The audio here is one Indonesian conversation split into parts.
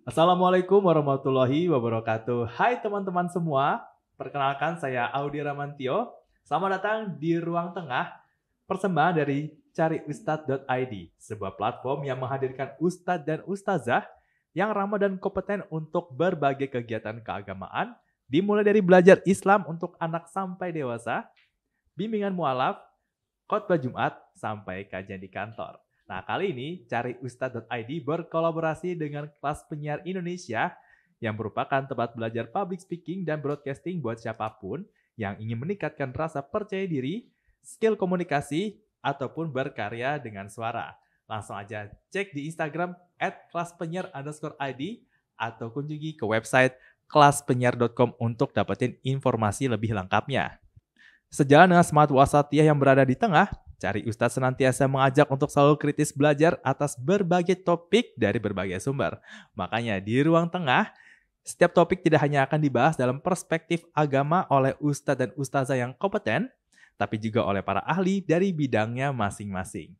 Assalamualaikum warahmatullahi wabarakatuh. Hai teman-teman semua, perkenalkan saya Audi Ramantio. Selamat datang di Ruang Tengah, persembahan dari cariustad.id, sebuah platform yang menghadirkan ustadz dan ustazah yang ramah dan kompeten untuk berbagai kegiatan keagamaan, dimulai dari belajar Islam untuk anak sampai dewasa, bimbingan mualaf, khotbah Jumat, sampai kajian di kantor. Nah, kali ini Cari Ustadz.id berkolaborasi dengan kelas penyiar Indonesia yang merupakan tempat belajar public speaking dan broadcasting buat siapapun yang ingin meningkatkan rasa percaya diri, skill komunikasi, ataupun berkarya dengan suara. Langsung aja cek di Instagram @kelaspenyiar_id atau kunjungi ke website kelaspenyiar.com untuk dapetin informasi lebih lengkapnya. Sejalan dengan semangat wasatiyah yang berada di tengah, Cari Ustadz senantiasa mengajak untuk selalu kritis belajar atas berbagai topik dari berbagai sumber. Makanya di Ruang Tengah, setiap topik tidak hanya akan dibahas dalam perspektif agama oleh ustadz dan ustazah yang kompeten, tapi juga oleh para ahli dari bidangnya masing-masing.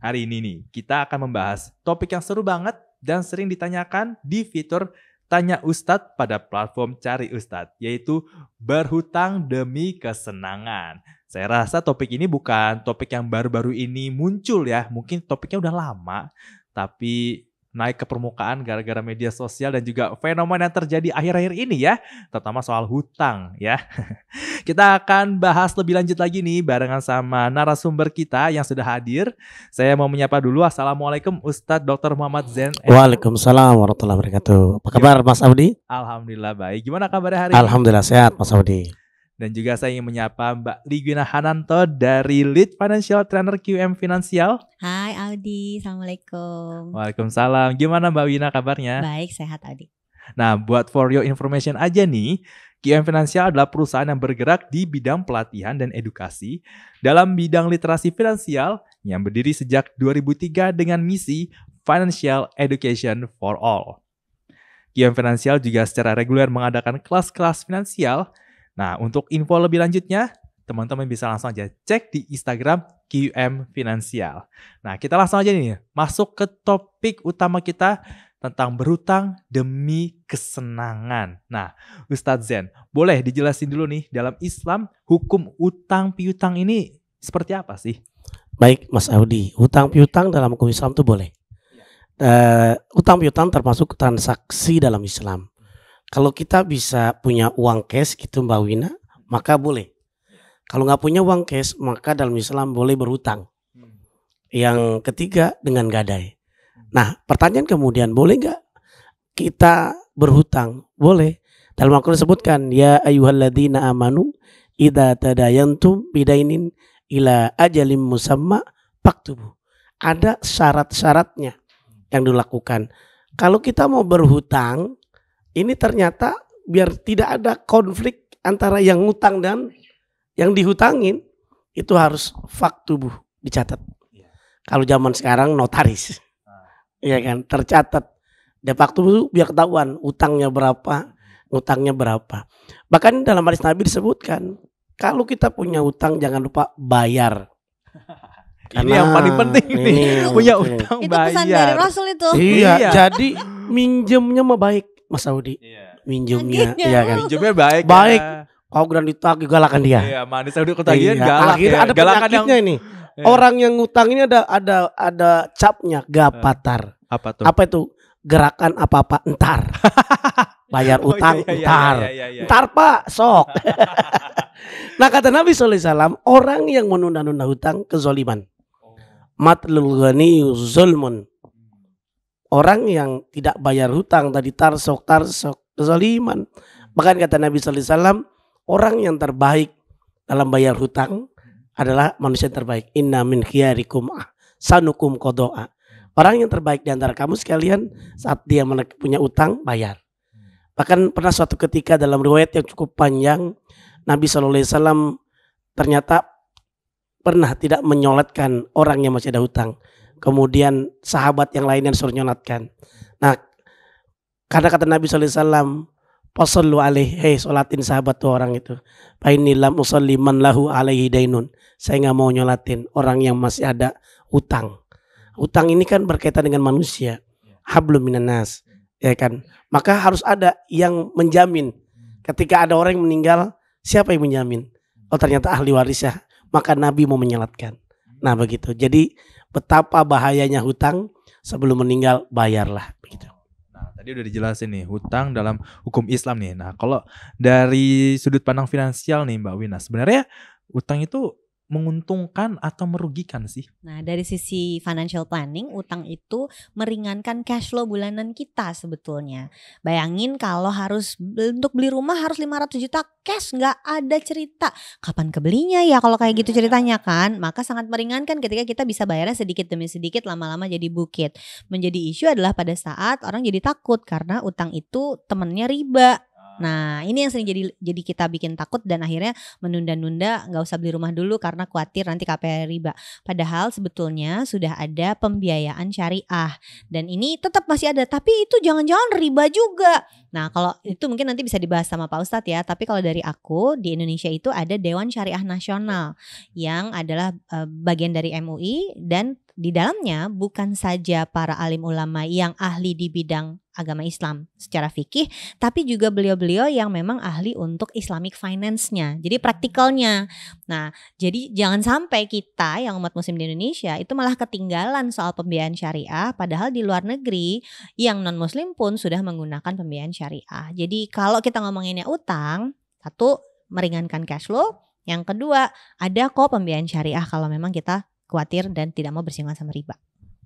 Hari ini nih, kita akan membahas topik yang seru banget dan sering ditanyakan di fitur Tanya Ustadz pada platform Cari Ustadz, yaitu berhutang demi kesenangan. Saya rasa topik ini bukan topik yang baru-baru ini muncul ya, mungkin topiknya udah lama, tapi naik ke permukaan gara-gara media sosial dan juga fenomena yang terjadi akhir-akhir ini ya, terutama soal hutang ya. Kita akan bahas lebih lanjut lagi nih barengan sama narasumber kita yang sudah hadir. Saya mau menyapa dulu. Assalamualaikum Ustadz Dr. Muhammad Zain. Waalaikumsalam warahmatullahi wabarakatuh. Apa kabar Mas Audi? Alhamdulillah baik. Gimana kabarnya hari ini? Alhamdulillah sehat Mas Audi. Dan juga saya ingin menyapa Mbak Ligwina Hananto dari Lead Financial Trainer QM Finansial. Hai Audi, Assalamualaikum. Waalaikumsalam. Gimana Mbak Wina kabarnya? Baik, sehat Audi. Nah, buat for your information aja nih, QM Finansial adalah perusahaan yang bergerak di bidang pelatihan dan edukasi dalam bidang literasi finansial yang berdiri sejak 2003 dengan misi Financial Education for All. QM Finansial juga secara reguler mengadakan kelas-kelas finansial. Nah, untuk info lebih lanjutnya, teman-teman bisa langsung aja cek di Instagram QM Finansial. Nah, kita langsung aja nih masuk ke topik utama kita tentang berhutang demi kesenangan. Nah, Ustadz Zain, boleh dijelasin dulu nih dalam Islam hukum utang piutang ini seperti apa sih? Baik Mas Audi, hutang piutang dalam hukum Islam itu boleh. Hutang piutang termasuk transaksi dalam Islam. Kalau kita bisa punya uang cash gitu Mbak Wina, maka boleh. Kalau nggak punya uang cash, maka dalam Islam boleh berhutang. Yang ketiga dengan gadai. Nah, pertanyaan kemudian, boleh nggak kita berhutang? Boleh. Dalam Al-Quran disebutkan, ya ayyuhalladzina amanu idza tadayantum bidainin ila ajalim musamma faktubu. Ada syarat-syaratnya yang dilakukan. Kalau kita mau berhutang, ini ternyata biar tidak ada konflik antara yang ngutang dan yang dihutangin, itu harus faktubu, dicatat. Kalau zaman sekarang notaris. Iya kan, tercatat. De facto itu biar ketahuan utangnya berapa, utangnya berapa. Bahkan dalam hadis Nabi disebutkan, kalau kita punya utang jangan lupa bayar. Ini yang paling penting nih, punya utang Itu bayar. pesan dari Rasul itu. Iya, jadi minjemnya mah baik Mas Saudi. Minjemnya, iya kan. Minjemnya baik. Baik. Ya. Kau gran ditagih galakan dia. Iya, manis udah ketagihan Iya, galak akhirnya ya. ada Galakan penyakitnya ini. Iya. Orang yang ngutang ini ada capnya, gapatar. Apa tuh? Apa itu? Gerakan apa-apa entar. Bayar utang entar. Iya. Entar Pak, sok. Nah kata Nabi SAW, orang yang menunda-nunda hutang kezoliman. Matlul ghani zulmun. Orang yang tidak bayar hutang tadi tarsok kezoliman. Bahkan kata Nabi SAW, orang yang terbaik dalam bayar hutang adalah manusia yang terbaik. Inna min khiyarikum sanukum kodoa. Orang yang terbaik di antara kamu sekalian saat dia punya utang bayar. Bahkan pernah suatu ketika dalam riwayat yang cukup panjang, Nabi SAW ternyata pernah tidak menyolatkan orang yang masih ada hutang. Kemudian sahabat yang lain yang suruh nyolatkan. Nah, karena kata Nabi SAW, Fasallu alaihi, hei solatin sahabat tuh orang itu. Fa inni lam usalli man lahu alaihi dainun. Saya nggak mau nyolatin orang yang masih ada utang. Utang ini kan berkaitan dengan manusia. Hablum minan nas. ya kan? Maka harus ada yang menjamin. Ketika ada orang yang meninggal, siapa yang menjamin? Oh ternyata ahli waris ya, maka Nabi mau menyelatkan. Nah begitu. Jadi betapa bahayanya hutang, sebelum meninggal bayarlah begitu. Nah, tadi udah dijelasin nih hutang dalam hukum Islam nih. Nah, kalau dari sudut pandang finansial nih Mbak Wina, sebenarnya hutang itu menguntungkan atau merugikan sih? Nah, dari sisi financial planning, utang itu meringankan cash flow bulanan kita sebetulnya. Bayangin kalau untuk beli rumah harus 500 juta cash, nggak ada cerita. Kapan kebelinya ya kalau kayak gitu ceritanya kan? Maka sangat meringankan ketika kita bisa bayarnya sedikit demi sedikit, lama-lama jadi bukit. Menjadi isu adalah pada saat orang jadi takut karena utang itu temennya riba. Nah ini yang sering jadi kita bikin takut dan akhirnya menunda-nunda nggak usah beli rumah dulu karena khawatir nanti KPR riba. Padahal sebetulnya sudah ada pembiayaan syariah dan ini tetap masih ada, tapi itu jangan-jangan riba juga. Nah kalau itu mungkin nanti bisa dibahas sama Pak Ustadz ya. Tapi kalau dari aku di Indonesia itu ada Dewan Syariah Nasional yang adalah bagian dari MUI dan di dalamnya bukan saja para alim ulama yang ahli di bidang agama Islam secara fikih, tapi juga beliau-beliau yang memang ahli untuk Islamic finance-nya. Jadi praktikalnya. Nah, jadi jangan sampai kita yang umat muslim di Indonesia itu malah ketinggalan soal pembiayaan syariah, padahal di luar negeri yang non muslim pun sudah menggunakan pembiayaan syariah. Jadi kalau kita ngomonginnya utang, satu meringankan cash flow, yang kedua ada kok pembiayaan syariah kalau memang kita khawatir dan tidak mau bersinggungan sama riba.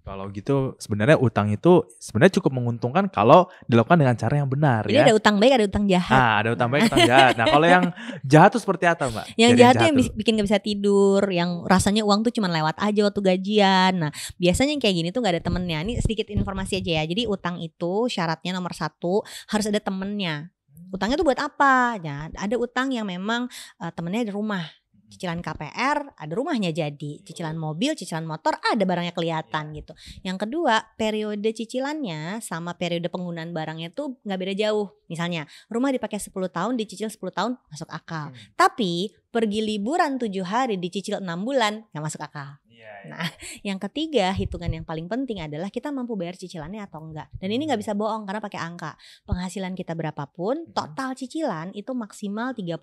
Kalau gitu sebenarnya utang itu sebenarnya cukup menguntungkan kalau dilakukan dengan cara yang benar. Jadi ya. ada utang baik, ada utang jahat. Nah, ada utang baik, utang jahat. Nah, kalau yang jahat tuh seperti apa, Mbak? Yang Jadi jahat tuh yang tuh. bikin gak bisa tidur, yang rasanya uang tuh cuma lewat aja waktu gajian. Nah biasanya yang kayak gini tuh gak ada temennya. Ini sedikit informasi aja ya. Jadi utang itu syaratnya nomor 1 harus ada temennya. Utangnya tuh buat apa? Ya, ada utang yang memang temennya ada rumah. Cicilan KPR ada rumahnya jadi, cicilan mobil, cicilan motor ada barangnya kelihatan gitu. Yang kedua periode cicilannya sama periode penggunaan barangnya tuh gak beda jauh. Misalnya rumah dipakai 10 tahun dicicil 10 tahun masuk akal. Tapi pergi liburan 7 hari dicicil 6 bulan gak masuk akal. Nah yang ketiga hitungan yang paling penting adalah kita mampu bayar cicilannya atau enggak. Dan ini gak bisa bohong karena pakai angka. Penghasilan kita berapapun total cicilan itu maksimal 30%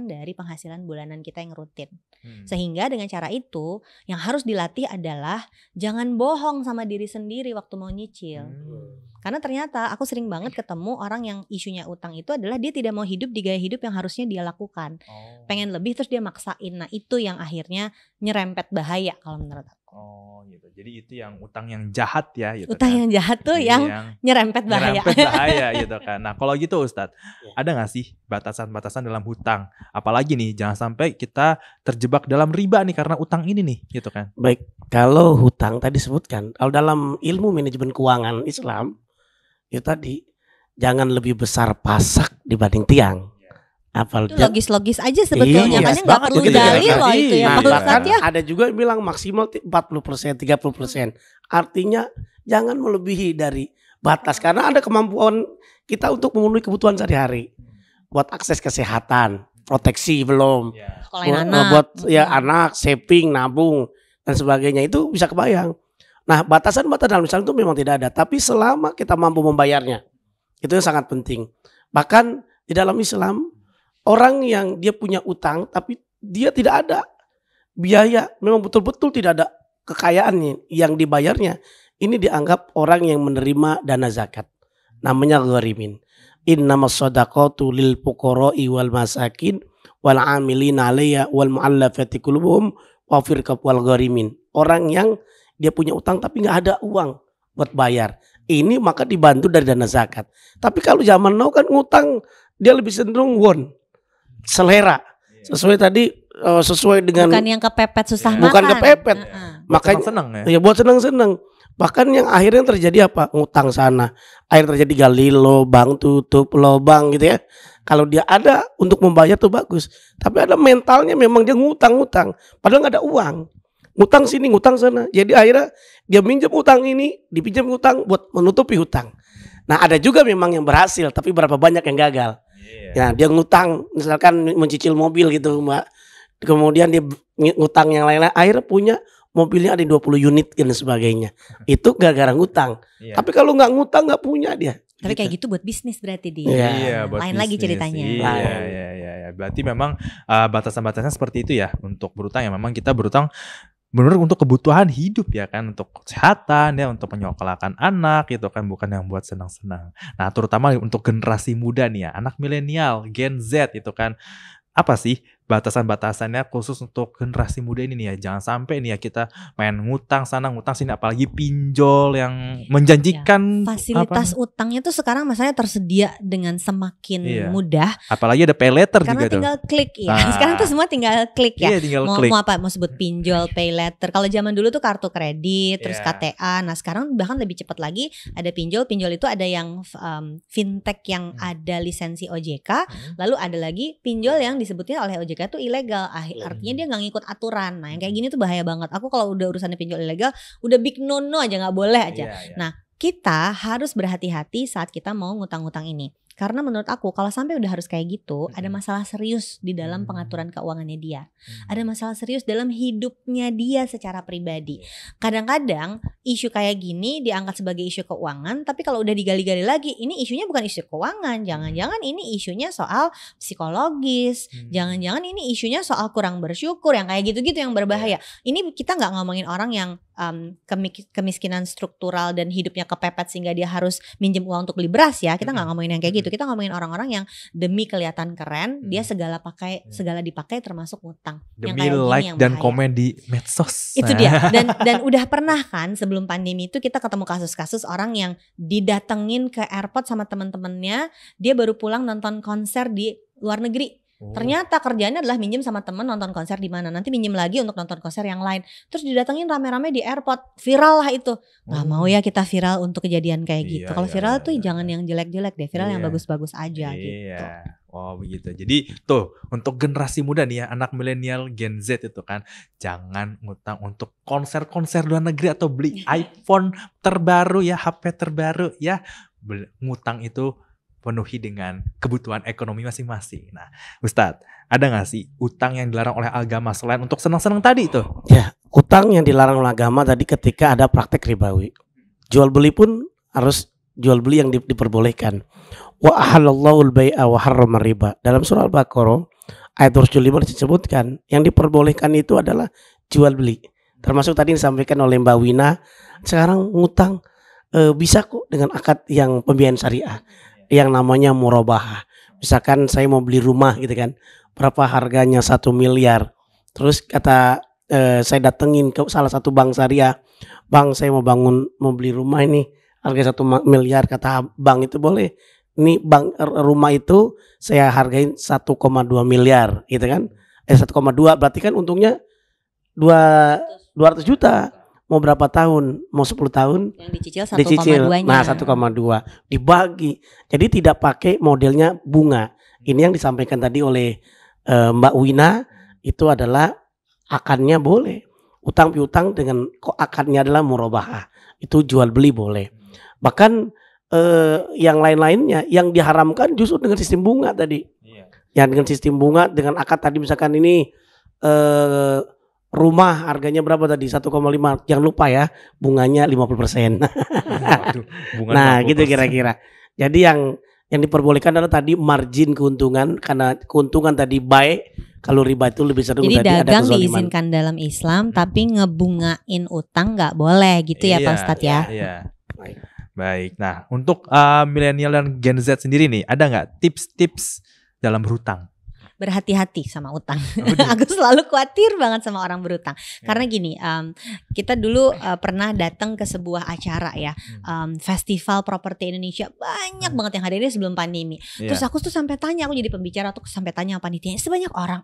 dari penghasilan bulanan kita yang rutin. Sehingga dengan cara itu yang harus dilatih adalah jangan bohong sama diri sendiri waktu mau nyicil. Karena ternyata aku sering banget ketemu orang yang isunya utang itu adalah dia tidak mau hidup di gaya hidup yang harusnya dia lakukan. Pengen lebih terus dia maksain. Nah itu yang akhirnya nyerempet bahaya kalau menurut aku. Oh gitu. Jadi itu yang utang yang jahat ya gitu. Utang kan? yang jahat tuh yang nyerempet bahaya. Nyerempet bahaya gitu kan. Nah kalau gitu Ustadz, ada gak sih batasan-batasan dalam hutang? Apalagi nih jangan sampai kita terjebak dalam riba nih karena utang ini nih gitu kan. Baik, kalau hutang tadi sebutkan, kalau dalam ilmu manajemen keuangan Islam itu tadi jangan lebih besar pasak dibanding tiang. Itu logis-logis aja sebetulnya, iya, makanya nggak perlu begitu, dalil kan? loh itu ya Nah, Pak bahkan Ustadz ya. ada juga yang bilang maksimal 40%, 30%. Artinya jangan melebihi dari batas karena ada kemampuan kita untuk memenuhi kebutuhan sehari-hari. Buat akses kesehatan, proteksi belum. Sekolahin anak. Buat ya anak, saving, nabung dan sebagainya itu bisa kebayang. Nah, batasan-batasan dalam Islam itu memang tidak ada, tapi selama kita mampu membayarnya. Itu yang sangat penting. Bahkan di dalam Islam orang yang dia punya utang tapi dia tidak ada biaya, memang betul-betul tidak ada kekayaannya yang dibayarnya, ini dianggap orang yang menerima dana zakat. Namanya gharimin. Innamas shadaqatu lil fuqara'i wal masakin wal 'amilina 'alayha wal mu'allafati qulubuhum wa fil wal gharimin. Orang yang dia punya utang tapi nggak ada uang buat bayar. Ini maka dibantu dari dana zakat. Tapi kalau zaman now kan ngutang dia lebih cenderung won. Selera sesuai dengan Bukan yang kepepet susah makan. bukan kepepet. Makanya Makanya senang ya. ya buat senang-senang. Bahkan yang akhirnya terjadi apa? Ngutang sana. Akhirnya terjadi gali lubang, tutup lubang gitu ya. Kalau dia ada untuk membayar tuh bagus. Tapi ada mentalnya memang dia ngutang-ngutang. Padahal nggak ada uang. Ngutang sini, ngutang sana. Jadi akhirnya dia minjem utang ini, dipinjam utang buat menutupi hutang. Nah ada juga memang yang berhasil, tapi berapa banyak yang gagal. Ya dia ngutang, misalkan mencicil mobil gitu Mbak. Kemudian dia ngutang yang lain-lain, akhirnya punya mobilnya ada 20 unit dan sebagainya. Itu gara-gara ngutang. Tapi kalau nggak ngutang nggak punya dia. Tapi kayak gitu buat bisnis berarti dia. Iya, buat Lain lagi bisnis. ceritanya. Iya. Berarti memang batasan-batasannya seperti itu ya untuk berutang, ya memang kita berutang benar untuk kebutuhan hidup ya kan, untuk kesehatan ya, untuk menyokolakan anak gitu kan, bukan yang buat senang-senang. Nah, terutama untuk generasi muda nih ya, anak milenial, Gen Z itu kan, apa sih batasan-batasannya khusus untuk generasi muda ini nih ya? Jangan sampai nih ya kita main ngutang sana ngutang sini, apalagi pinjol yang menjanjikan Fasilitas utangnya tuh sekarang masalahnya tersedia dengan semakin mudah. Apalagi ada pay letter karena juga tuh. tinggal klik ya. Sekarang tuh semua tinggal klik ya. Iya, tinggal mau klik. apa? Mau sebut pinjol, pay letter. Kalau zaman dulu tuh kartu kredit, terus KTA. Nah sekarang bahkan lebih cepat lagi. Ada pinjol. Pinjol itu ada yang fintech yang ada lisensi OJK. Lalu ada lagi pinjol yang disebutnya oleh OJK itu ilegal. Artinya dia nggak ngikut aturan. Nah yang kayak gini tuh bahaya banget. Aku kalau udah urusannya pinjol ilegal, udah big no aja, nggak boleh aja. Nah kita harus berhati-hati saat kita mau ngutang-ngutang ini. Karena menurut aku kalau sampai udah harus kayak gitu, ada masalah serius di dalam pengaturan keuangannya dia. Ada masalah serius dalam hidupnya dia secara pribadi. Kadang-kadang isu kayak gini diangkat sebagai isu keuangan, tapi kalau udah digali-gali lagi, ini isunya bukan isu keuangan. Jangan-jangan ini isunya soal psikologis. Jangan-jangan ini isunya soal kurang bersyukur, yang kayak gitu-gitu yang berbahaya. Ini kita nggak ngomongin orang yang kemiskinan struktural dan hidupnya kepepet sehingga dia harus minjem uang untuk beli beras ya. Kita nggak ngomongin yang kayak gitu. Kita ngomongin orang-orang yang demi kelihatan keren, dia segala dipakai termasuk utang. Demi like dan komen di medsos. Itu dia. Dan udah pernah kan sebelum pandemi itu kita ketemu kasus-kasus orang yang didatengin ke airport sama teman-temannya, dia baru pulang nonton konser di luar negeri. Ternyata kerjaannya adalah minjem sama temen nonton konser di mana, nanti minjem lagi untuk nonton konser yang lain, terus didatengin rame-rame di airport, viral lah itu. Nggak mau ya kita viral untuk kejadian kayak gitu. Kalau viral tuh jangan yang jelek-jelek deh, viral yang bagus-bagus aja gitu. Oh begitu. Jadi tuh untuk generasi muda nih ya, anak milenial Gen Z itu kan, jangan ngutang untuk konser-konser luar negeri atau beli iPhone terbaru ya, HP terbaru ya. Ngutang itu penuhi dengan kebutuhan ekonomi masing-masing. Nah, Ustadz, ada nggak sih utang yang dilarang oleh agama selain untuk senang-senang tadi itu? Ya, utang yang dilarang oleh agama tadi ketika ada praktek ribawi. Jual beli pun harus jual beli yang diperbolehkan. Wa ahallallahu al-bai'a wa harrama riba. Dalam surah Al-Baqarah ayat 275 disebutkan yang diperbolehkan itu adalah jual beli. Termasuk tadi disampaikan oleh Mbak Wina, sekarang ngutang bisa kok dengan akad yang pembiayaan syariah yang namanya murabahah. Misalkan saya mau beli rumah gitu kan, berapa harganya 1 miliar. Terus kata saya datengin ke salah satu bank syariah, bang saya mau beli rumah ini harga 1 miliar. Kata bank itu boleh, ini bank rumah itu saya hargain 1,2 miliar gitu kan. 1,2 berarti kan untungnya 200 juta. Mau berapa tahun? Mau 10 tahun? Yang dicicil 1,2-nya. Nah 1,2 dibagi. Jadi tidak pakai modelnya bunga. Ini yang disampaikan tadi oleh Mbak Wina, itu adalah akadnya boleh. Utang piutang dengan akadnya adalah murabahah. Itu jual beli boleh. Bahkan yang lain-lainnya yang diharamkan justru dengan sistem bunga tadi. Yang dengan sistem bunga, dengan akad tadi misalkan ini rumah harganya berapa tadi? 1,5. Jangan lupa ya, bunganya 50%. Nah, gitu kira-kira. Jadi yang diperbolehkan adalah tadi margin keuntungan, karena keuntungan tadi baik, kalau riba itu lebih sering. Jadi dagang diizinkan dalam Islam, tapi ngebungain utang nggak boleh gitu ya Pak Ustadz ya. Iya. Baik. Nah, untuk milenial dan Gen Z sendiri nih, ada nggak tips-tips dalam berhutang? Berhati-hati sama utang. Aku selalu khawatir banget sama orang berutang. Karena gini, kita dulu pernah datang ke sebuah acara ya, Festival Properti Indonesia, banyak banget yang hadirnya sebelum pandemi. Terus aku tuh sampai tanya, aku jadi pembicara tuh sampai tanya panitianya,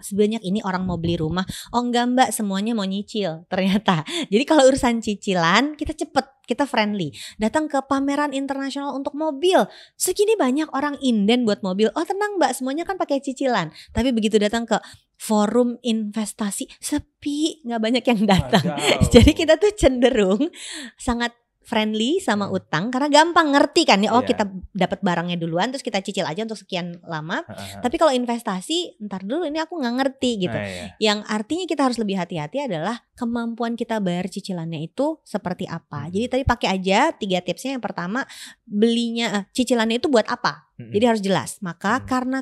sebanyak ini orang mau beli rumah? Oh enggak mbak, semuanya mau nyicil ternyata. Jadi kalau urusan cicilan kita cepet, kita friendly. Datang ke pameran internasional untuk mobil, segini banyak orang inden buat mobil. Oh tenang mbak, semuanya kan pakai cicilan. Tapi begitu datang ke forum investasi, sepi, nggak banyak yang datang. Jadi kita tuh cenderung sangat friendly sama utang karena gampang ngerti kan ya. Oh, Iya. kita dapat barangnya duluan terus kita cicil aja untuk sekian lama. Tapi kalau investasi, ntar dulu ini aku nggak ngerti gitu. Iya. Yang artinya kita harus lebih hati-hati adalah kemampuan kita bayar cicilannya itu seperti apa. Jadi tadi pakai aja 3 tipsnya. Yang pertama, belinya cicilannya itu buat apa? Jadi harus jelas. Maka karena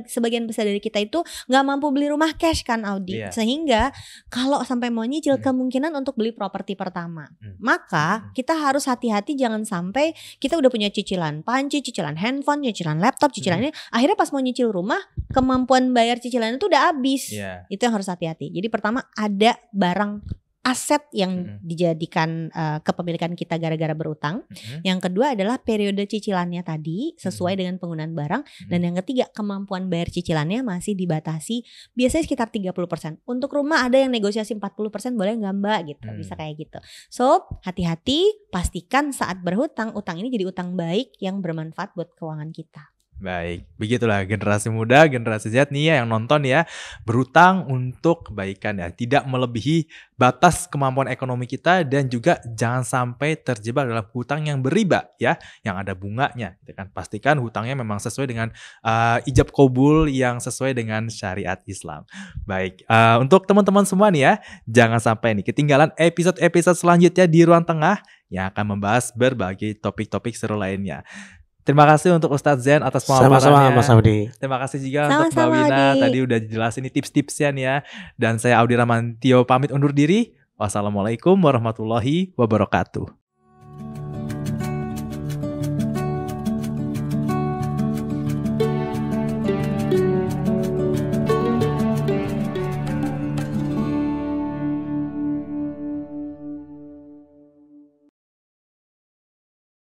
sebagian besar dari kita itu nggak mampu beli rumah cash kan, Audi. Iya. Sehingga kalau sampai mau nyicil kemungkinan untuk beli properti pertama. Maka kita harus hati-hati jangan sampai kita udah punya cicilan panci, cicilan handphone, cicilan laptop, cicilannya akhirnya pas mau nyicil rumah kemampuan bayar cicilan itu udah habis. Iya. Itu yang harus hati-hati. Jadi pertama ada barang aset yang dijadikan kepemilikan kita gara-gara berutang. Yang kedua adalah periode cicilannya tadi sesuai dengan penggunaan barang. Dan yang ketiga kemampuan bayar cicilannya masih dibatasi biasanya sekitar 30%. Untuk rumah ada yang negosiasi 40%, boleh nggak Mbak gitu. Bisa kayak gitu. So hati-hati, pastikan saat berhutang, utang ini jadi utang baik yang bermanfaat buat keuangan kita. Baik, begitulah generasi muda, generasi Z nih ya yang nonton ya, berutang untuk kebaikan ya, tidak melebihi batas kemampuan ekonomi kita dan juga jangan sampai terjebak dalam hutang yang beriba ya, yang ada bunganya. Pastikan hutangnya memang sesuai dengan ijab kabul yang sesuai dengan syariat Islam. Baik, untuk teman-teman semua nih ya, jangan sampai nih ketinggalan episode-episode selanjutnya di Ruang Tengah yang akan membahas berbagai topik-topik seru lainnya. Terima kasih untuk Ustadz Zen atas pemaparannya. Sama-sama Mas Audi. Terima kasih juga untuk Mbak Sama-sama, Wina. Audi. Tadi udah jelasin nih tips-tipsnya nih ya. Dan saya Audi Ramantio pamit undur diri. Wassalamualaikum warahmatullahi wabarakatuh.